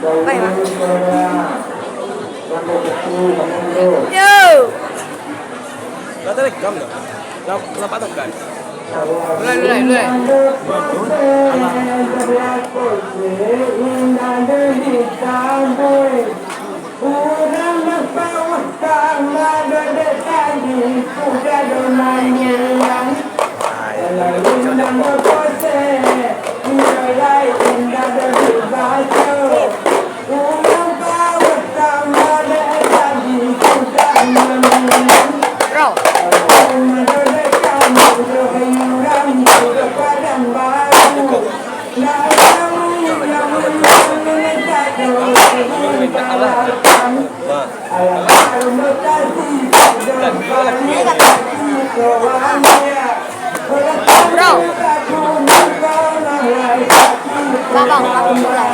Baik, Pak. Yo. Kata rekam dah. Lapak tekan. Mulai. Bro. Bro. Bang, aku mulai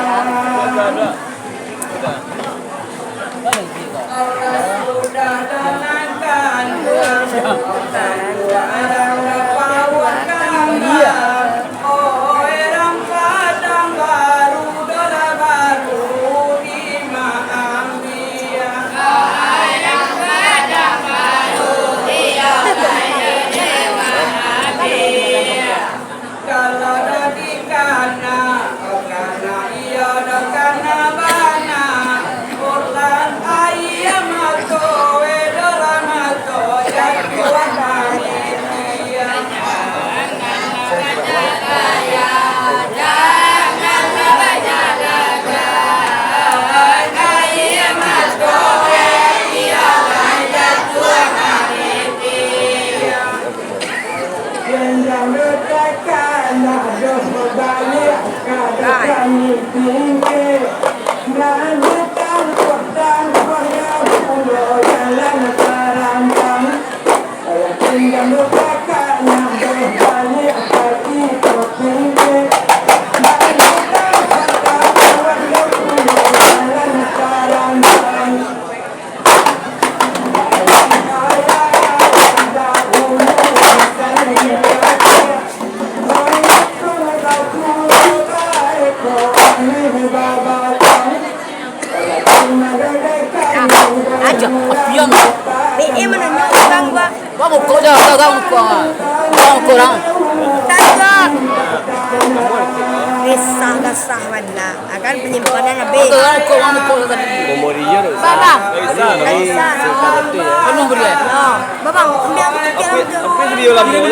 ya. Aja, apian. Ini mana nyokang gua? Gua mau kau dah, kau mau kau. Kau mau orang. Tak. Kisah mana? Akan penyimpanan lebih. Kau mau kau tadi. Memorinya tu. Baba. Kisah. Kamu beri. Oh, baba, ambil aku tu. Apa video lama ni?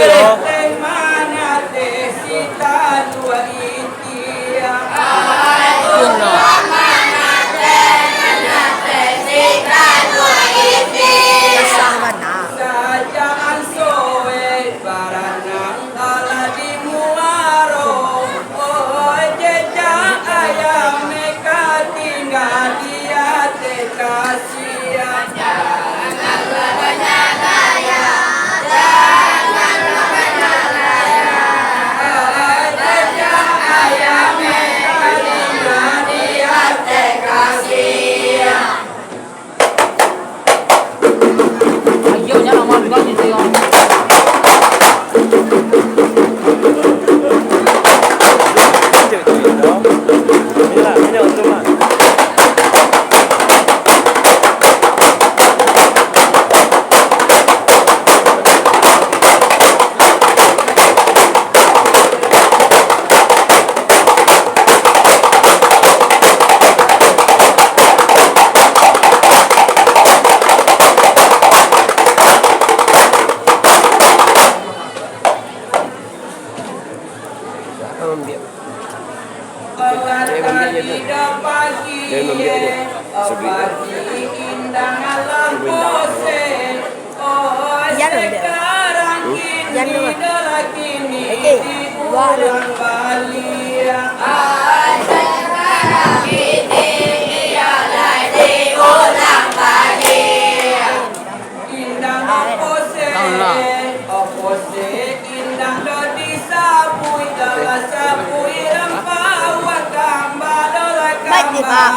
Pak.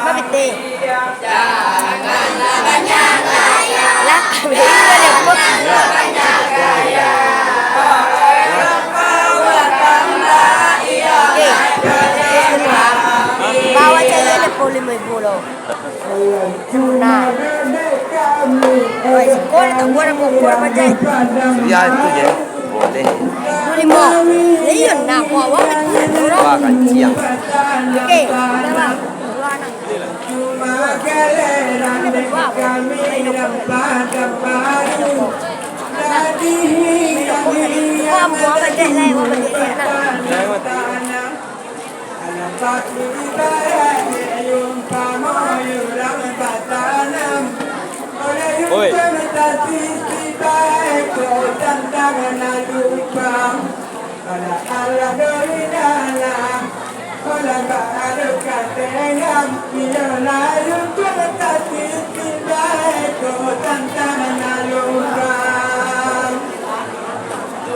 Bakit eh? Janganlah banyak gaya. Lah, beda po. Banyak gaya. Nah, kalau sekolah tak buat apa buat macam Suria itu je boleh. lima. Lian nak buat apa? Orang. Wah kan siang. Okey, dah bang. Dua anak. Ini berdua. Kau buat macam lain, buat macam nak. Oi.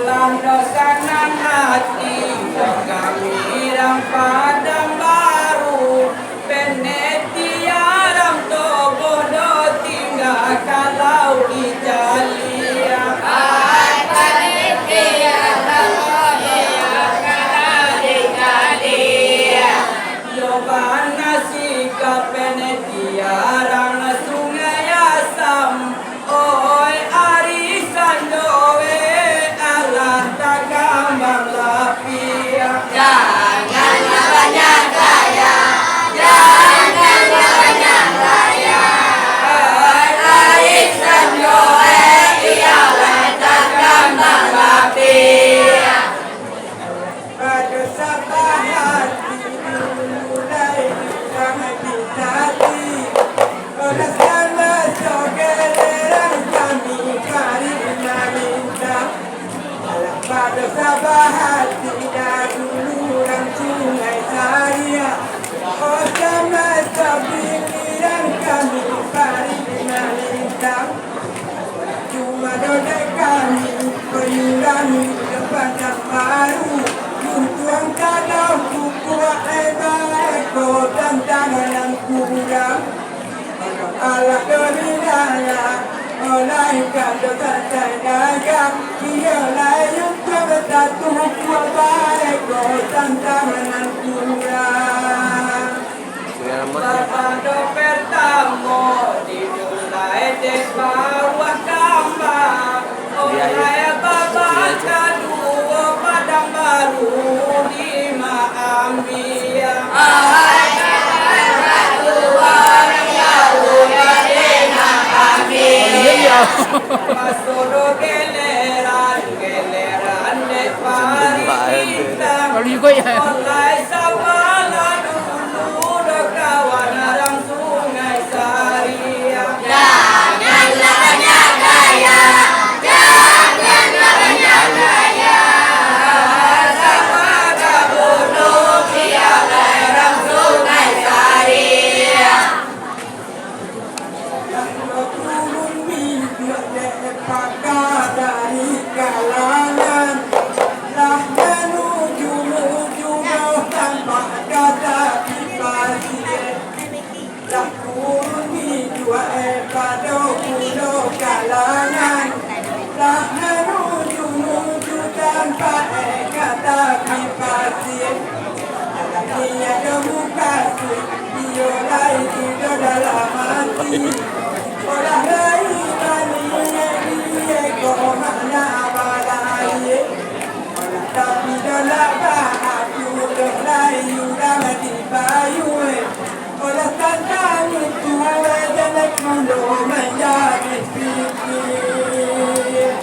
Landasan hati kami dan padang baru penetiaram to bodo tinggal kalau di jalia ai penetiaram kalau di jalia yoban nasika penetiaram sungai asam oi arisan doe alah tagambang lapia janganlah banyak gaya janganlah banyak gaya arisan doe ialah tagambang lapia pada sabah hati mulai sangat ditati oleh sama sogeleran kami karina minta pada sabah hati dahulu dan sungai saya oh sama sabiliran kami karina minta cuma dodai kami penyurangi depan yang baru tuang kadang kukuat eko dan tangan kurang Allah dominaya Olaikan dosa saya ialah yang bersatu baik dan tangan kurang pada pertama dimulai dari bawah gambar oleh bapa kedua padang baru lima ambia Masuk geleran de parita Kalau juga ya. oleh sabala dulu kawan orang sungai Saria janganlah banyak gaya janganlah banyak gaya sabada bodoh ialah orang sungai Saria dari kalangan lah menuju tanpa kata dipasir lah kurni dua pada pulau kalangan lah menuju tanpa kata dipasir dia kemuka dia lain sudah dalam hati orang lain tapi dalam aku terlayu dalam dibayu oleh tantang itu dan kalau menjadi fikir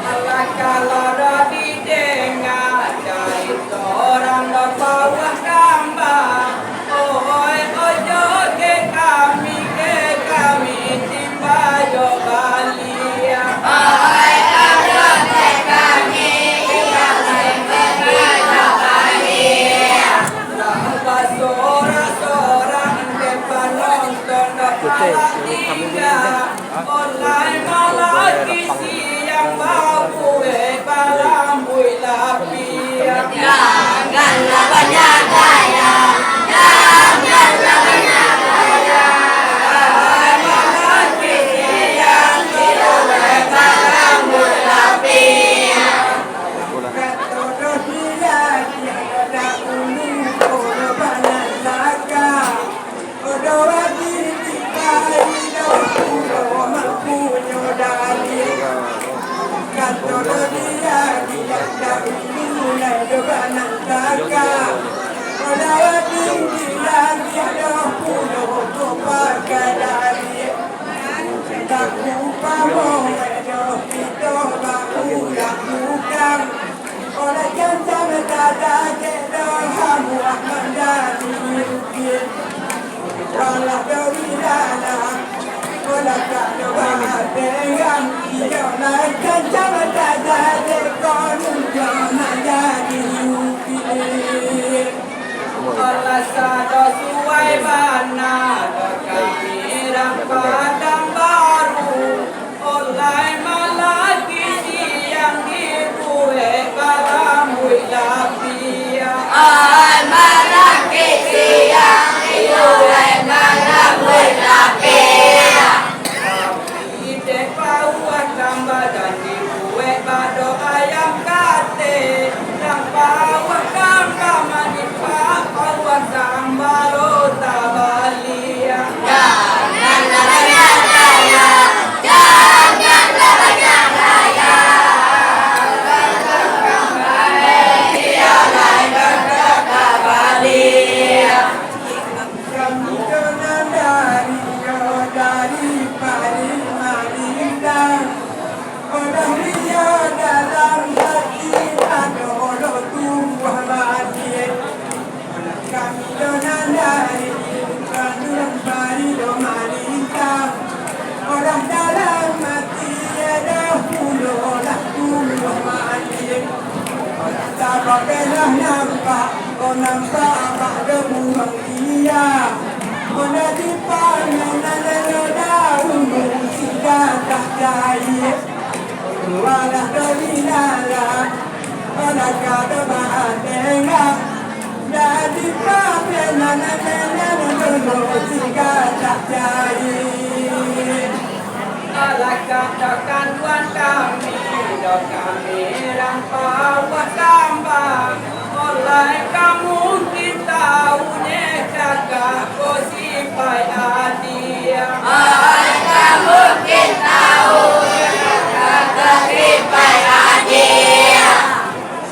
Allah kalau dah didengar dari orang bawah gambar oi ojo ke kami tiba jo balia ai ada ke kami online malah kisi yang bau kue balambui lapia janganlah banyak gaya janganlah banyak gaya malah kisi yang bau kue balambui lapia katodo dia tiada ulu kono banan laka odo wadi Sado suai bana kami padang baru oleh malaki siang dibuat kalamui lapia Ai malaki siang dibuat kalamui lapia ide pauan tambah dan dibuat bado ayam kate yang pauan tambah manipah pauan tambah rota balia Janganlah banyak gaya, janganlah banyak gaya. Dia lain berkata balia. Orang dalam mati ada puluh laku mati. Orang tak pernah nampak, kau nampak mak debuang dia. Kau dah dipanggil lalu daun sudah tak cair. Walau dari dalam, walau kata bahan dengar. Dah dipanggil lalu sudah tak cair. Alah katakan tuan kami, dan kami rampau tambah. Oleh kamu kita unik kakak kau sipai adia. Ai kamu kita kata ripai adia.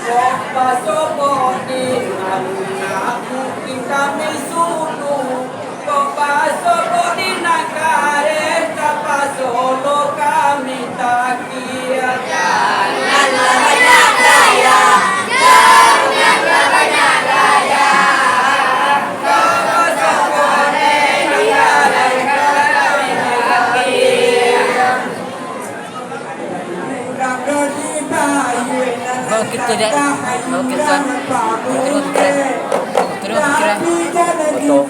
Sopa sopo di anak mungkin kami sudu. Sopa sopo di nakare tapa solo kami takia. Janganlah banyak gaya, janganlah banyak gaya. Sopo sopo di nakare kami takia. Kalau kita dah, kalau kita terus kira, betul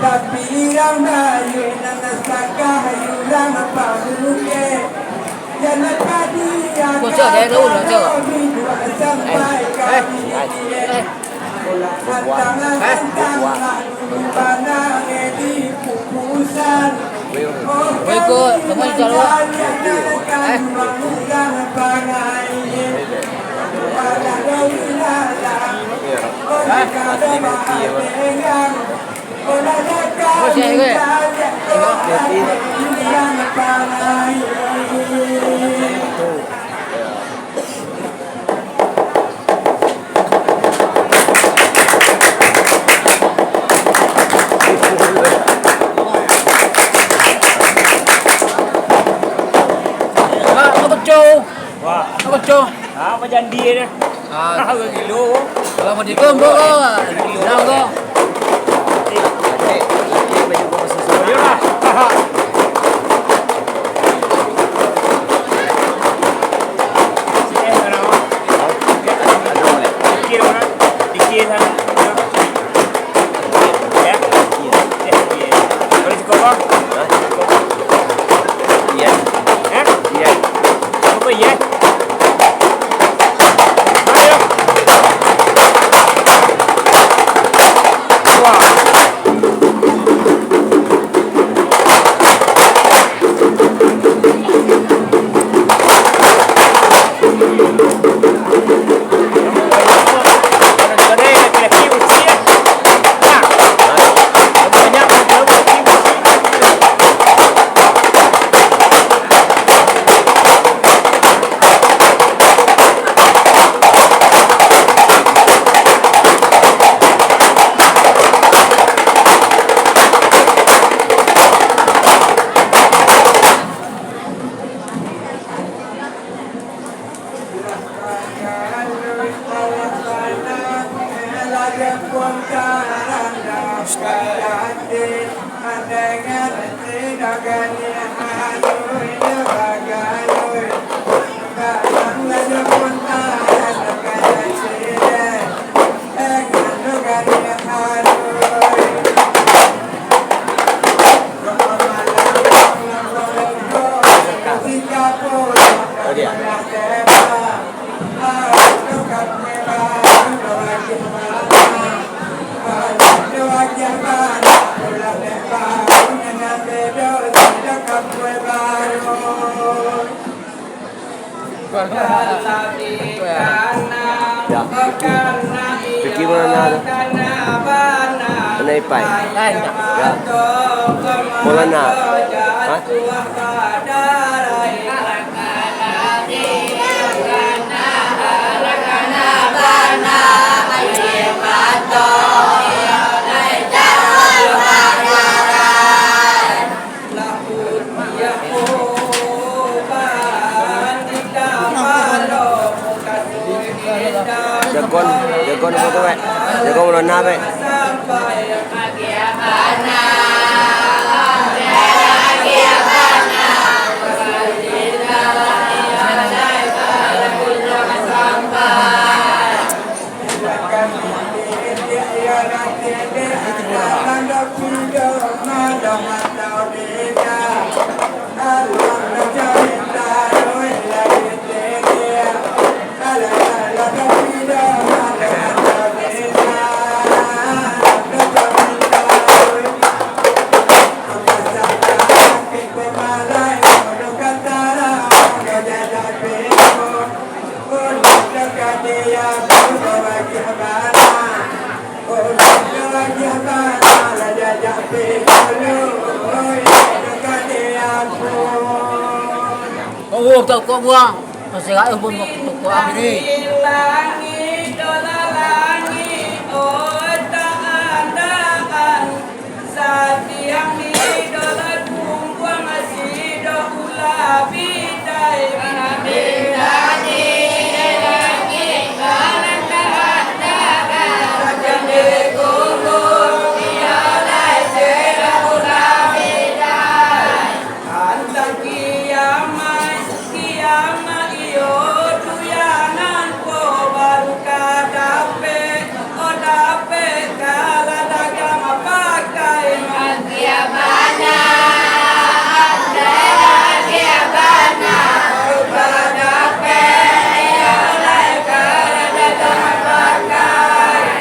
tapi yang bayu nana sakah yulang paruke jangan kadia bocor dah dulu bocor. sampai kami panang di pupusan Ikut, semua jalan. Apa cok? Apa janji dia? Kilo. Kalau mau dikom kok, dah kok. Pergi mana tu? Mana ipai? Kan? Ya. Molana. Ha? Jagon apa tu, Pak? Jagon Molana, Pak. Oh, tak kuat buang. Masih kat pun tak kuat ni. Langit dola langit oh tak andaan satiang ni dola buang masih do ulah bidai bidani langit balang keadaan sajan degogo tiada sera ulah bidai antang kiamat kiamat iyo tuyanan ko baru kadape o dape kala dagang mapakai magia bana magia bana baru kadape iyo lai kala dagang mapakai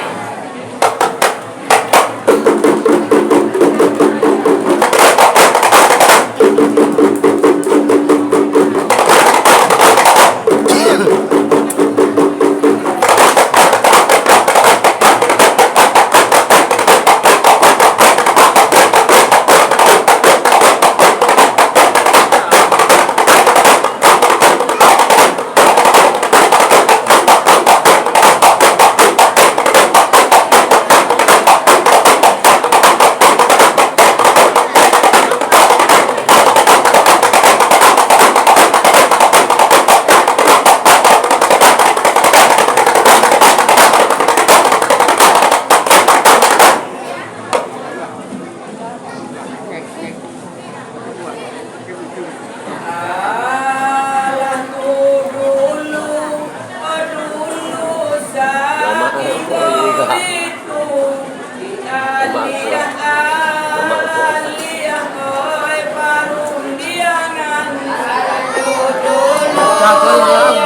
Tak kuat buang.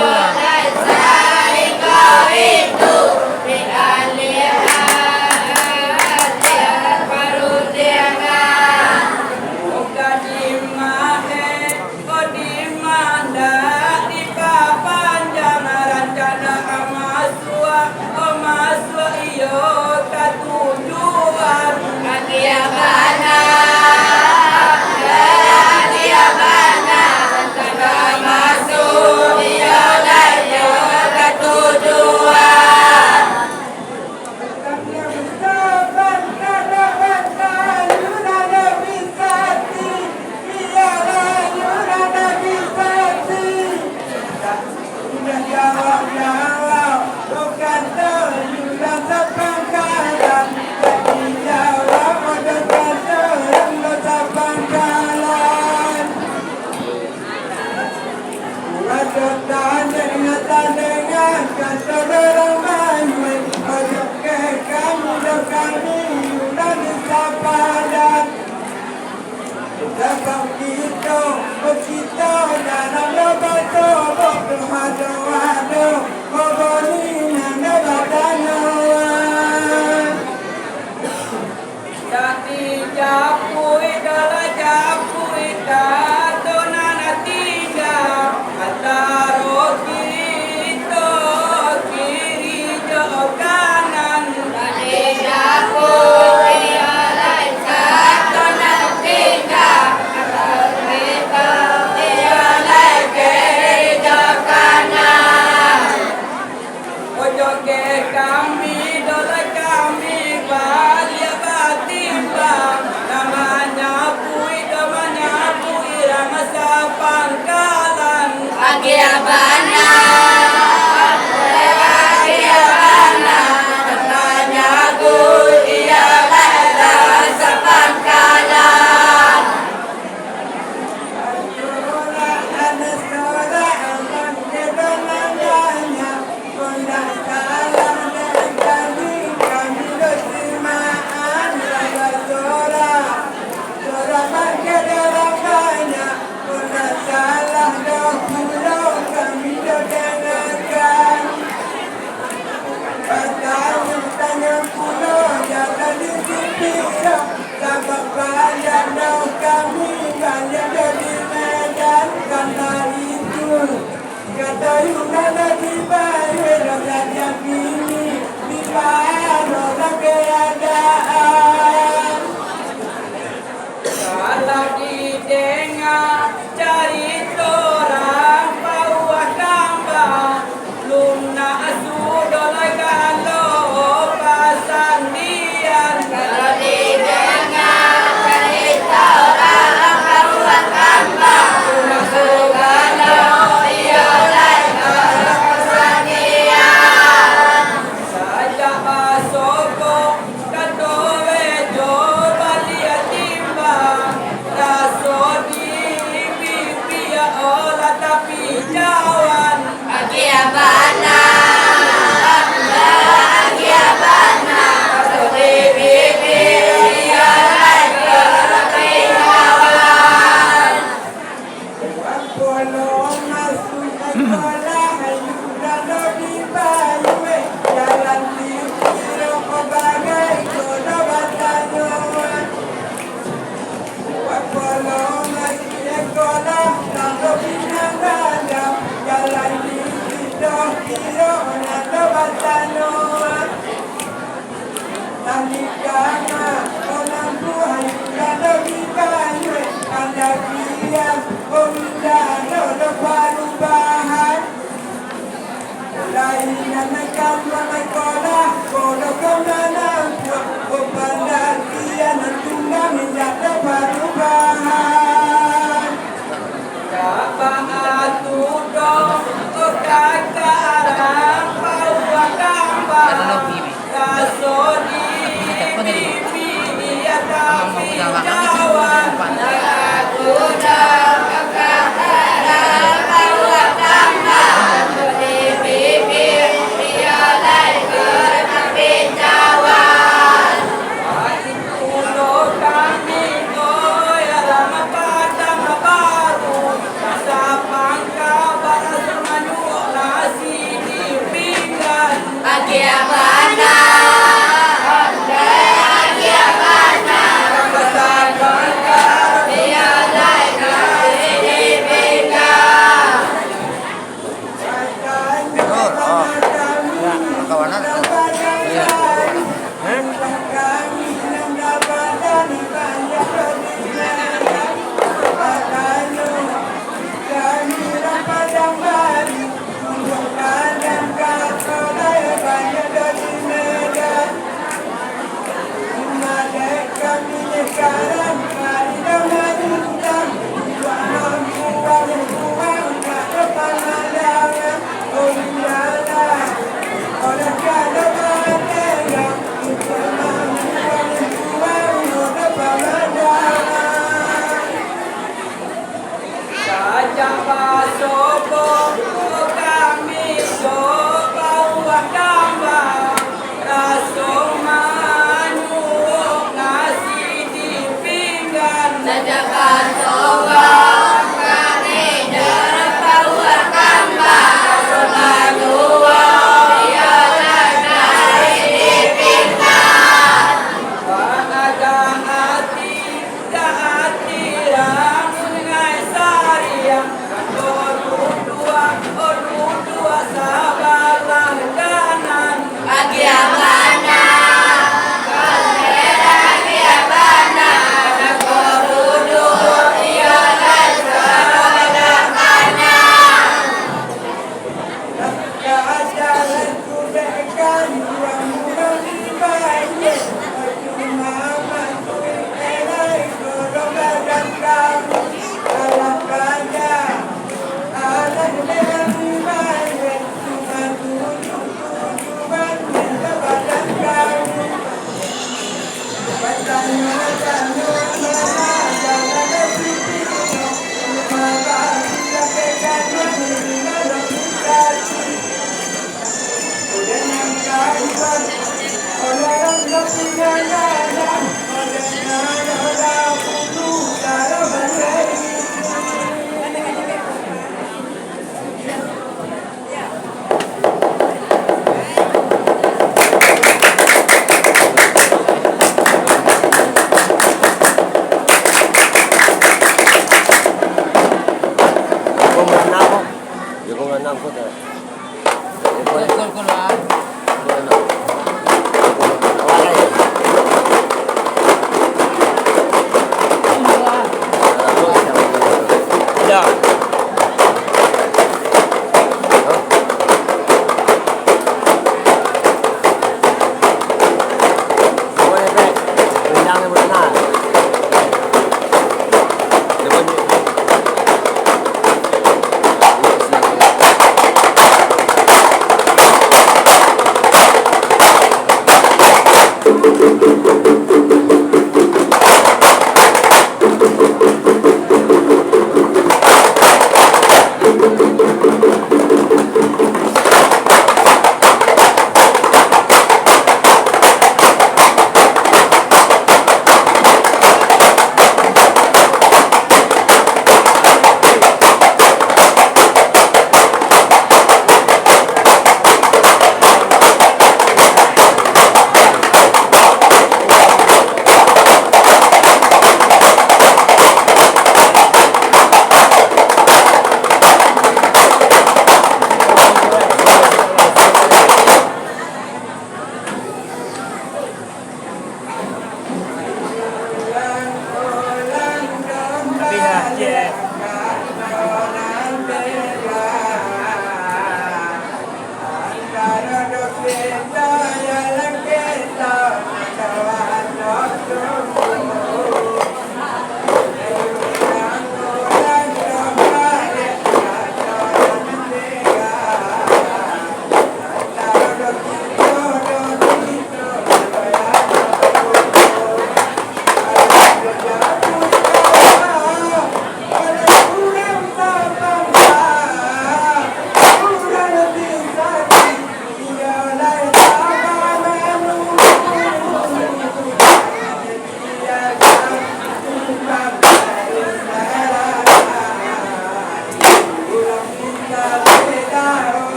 Masuk dia Jati japui dala japui kadona natiga antaro kiri to kiri jo kanan Jati japui dala kadona natiga antaro kiri jo kanan ojo ke kami dala kami balia batimbang namanya pui ramasa pangkalan Bagi abana katanya gue dia lelah sepangkalan Kata Yunana di bawah raja kini di bawah keadaan. kalau didengar cerita orang bawa gambar lumna sudolai kalau pasandian kalau didengar cerita orang bahwa gambar segala ialah kesedihan saja asoko katowe coba lihat timbang raso di pipi olah tapi jawan bagi abana bibi ialah kekayaan Wampolo masuk sekolah Yunana di bawah jalan tiru bagai kono batanyuan. Wampolo masuk sekolah lalu pinang-pinang jalan tiru nado batanyuan. Talikana orang Tuhan Yunana di bawah anda diam Omidano no parubahan Lahinan ng kamla may kola Kono kamanan O pandakian ang tunggamin Yata parubahan Kapaatudong o kakarang bawa gambar raso di pipi tapi jawan Ulo kami koy alam padang baru sa pangkabar manu nasi di pinggan bagi abana Kasama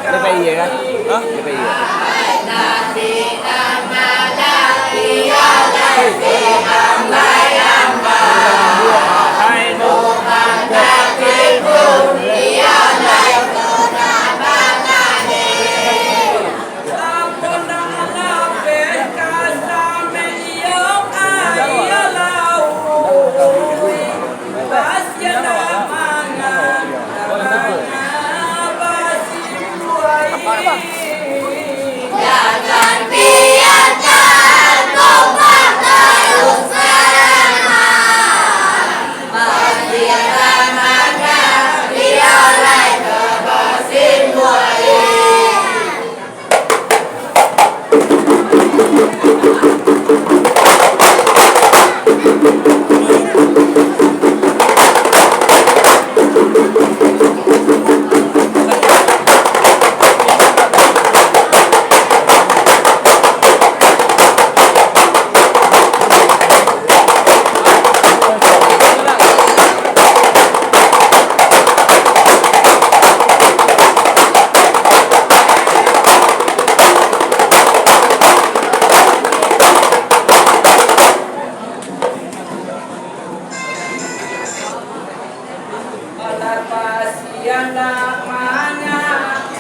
Ini bayi ya kan? Hah? Ini bayi ya?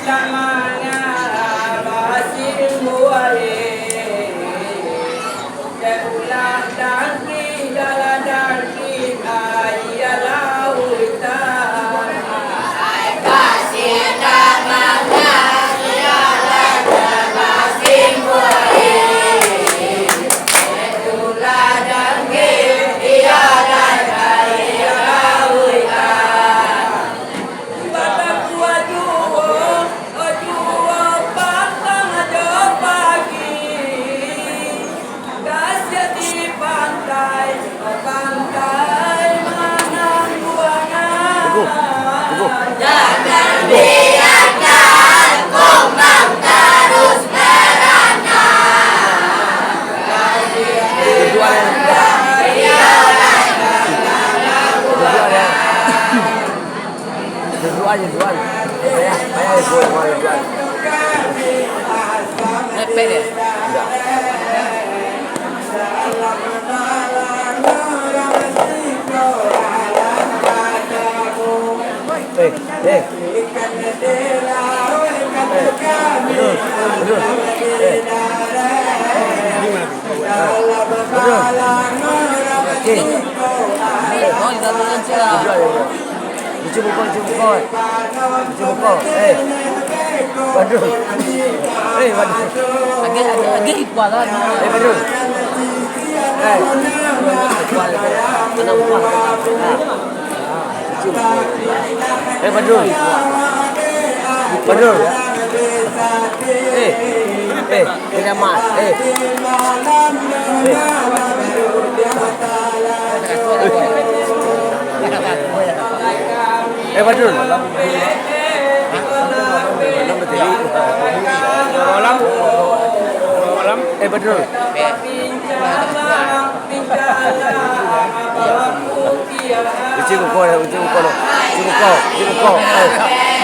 Kamanya basin buare Jaulah daki jalan daki ayah lautan Kasih namanya ialah kasih buai. Itulah daging ialah kaya lautan. Bataku ajuo patang aja pagi Dasyat di pantai manang buana Jangan biarkan kumbang terus merana. Jual. Payah jual. Lepek dia. Oh, kita belum cerah. Cuba kau. Badrul. Badrul. Agak equal lah. Badrul. Equal. Nampak. Badrul. Kena mat. Badrul. Badrul. Cuba kau.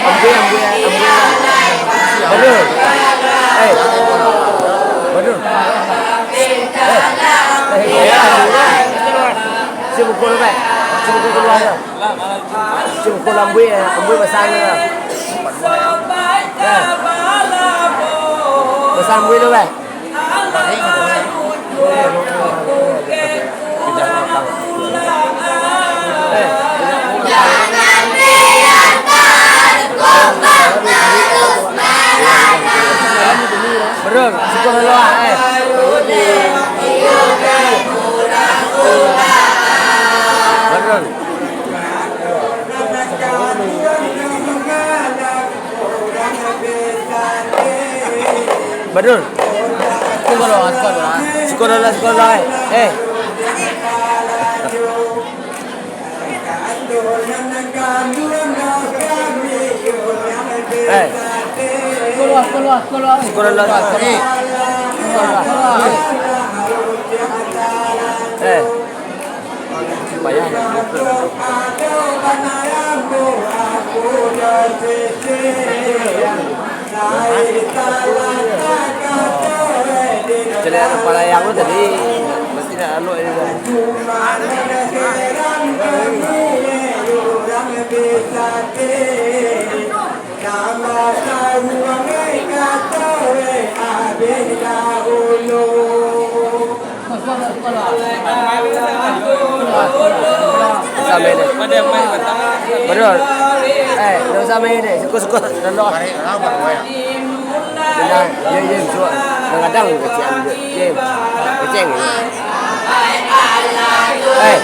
Ambil. Badrul. Badrul. Cuba kau lepas. Cuba kau keluar dah. Cuba kau ambil pasang dah. Pasang ambil tu kan. Jangan biarkan kumbang terus merana. Betul, syukur Allah. Betul. Betul. Syukur Allah. Keluar. Syukur Allah. Payah. Jadi ada palayang tu tadi mesti nak alok ini. Sampai ni. Betul. Dah sampai ni. Suka-suka Allah. Benar. Dia suka. Kadang kecil dia. Kecil ni. Dah.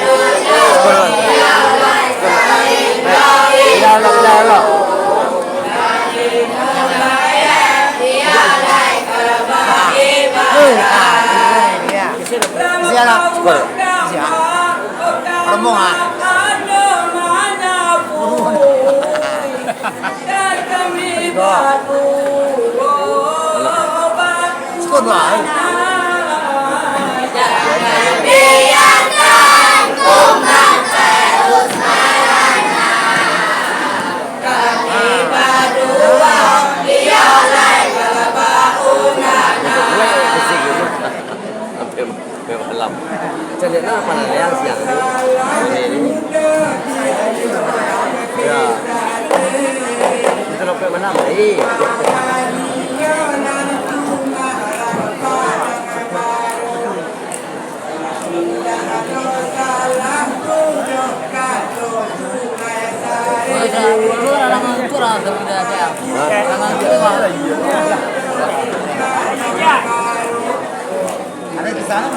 Siapa? Syukur. Rombong ah. Syukur lah. Jangan biarkan kumbang terus merana. Kami berdua ialah kebaunana. Malam. Jadi apa yang siang ni? Ya. Kita nak Sampai mana lagi? Dulu orang itu orang sudah ada. Orang itu Ada di sana.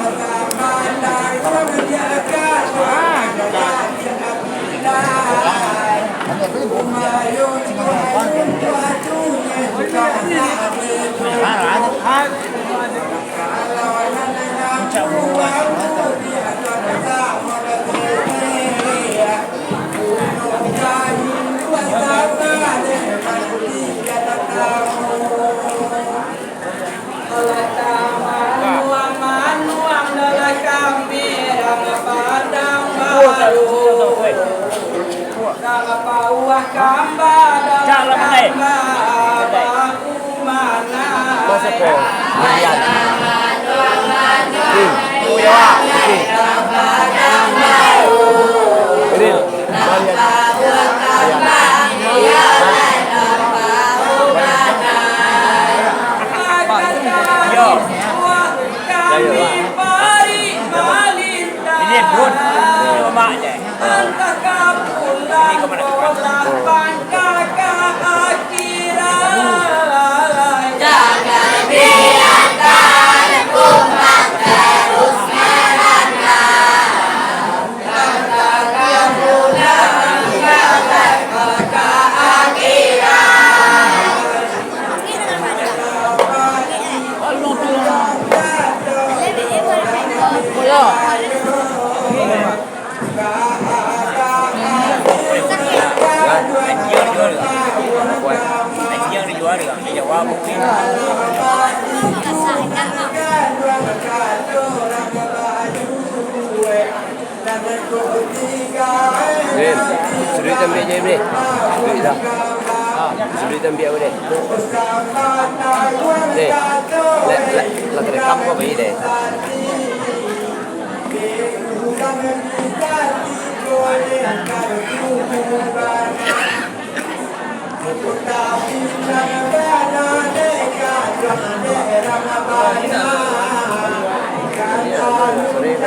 Masa po? Ayan. Kuya. Gril. Ini pun cuma aja. Ini kemana? Anjing dijual juga. Dia jawab mungkin. Gril. Sudah ambil je ni. Sudah dah. Sudah ambil apa ni? Ni. Lagi rekam kau bagi deh. Sorry.